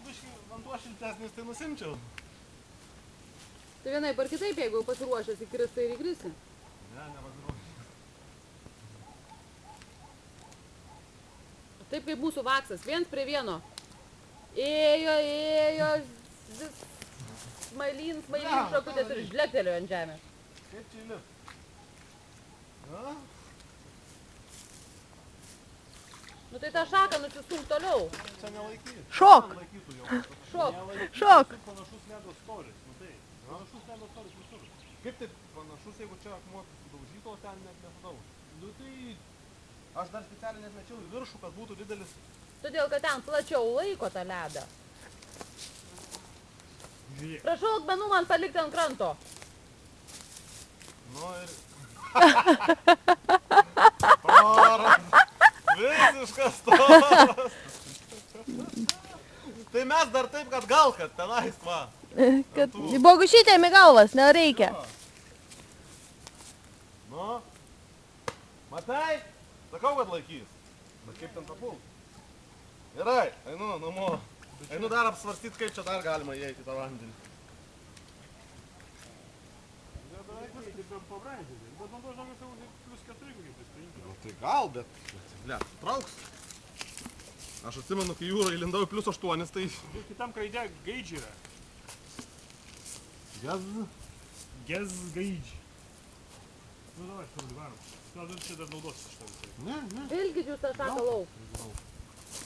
biškai vanduo šiltesnis, tai nusimčiau. Tai vienaip ar kitaip, jeigu pasiruošęs įkris, tai ir įkrisi. Ne, nepasiruošęs. Taip kaip mūsų vaksas, viens prie vieno. Ėjo, smailyn, šakutės ir žlektelėjo ant žemės. Kaip čia įlipt? Na? Nu tai tą šaką nusistumk toliau. Čia nelaikys. Šok! Nelaikytų jau. Šok. Šok! Panašus ledo storis, nu tai. Panašus ledo storis visur. Kaip taip panašus, jeigu čia akmuo sudaužyto, o ten net nesudauž? Nu tai... Aš dar specialiai net mečiau į viršų, kad būtų didelis... Todėl, kad ten plačiau laiko tą ledą. Prašau, akmenų man palikti ant kranto. Nu ir... Storas! Visiškas storas! Tai mes dar taip, kad gal, kad tenais, va. Kad bogušytėm į galvas, nereikia. Nu? Matai? Sakau, kad laikys. Bet kaip ten papult? Gerai, einu namo. Einu dar apsvarstyti, kaip čia dar galima įeiti į tą vandenį. Nu tai gal, bet... Blet, trauks. Aš atsimenu, kai jūra įlindau į +8, tai... Kitam kraide gaidž yra. Gez? Gez gaidž. Nu, davai, šarli, varom. Gal čia dar naudosis iš to visai. Ne, ne. Vilkit jūs tą šaką lauk. Nežinau.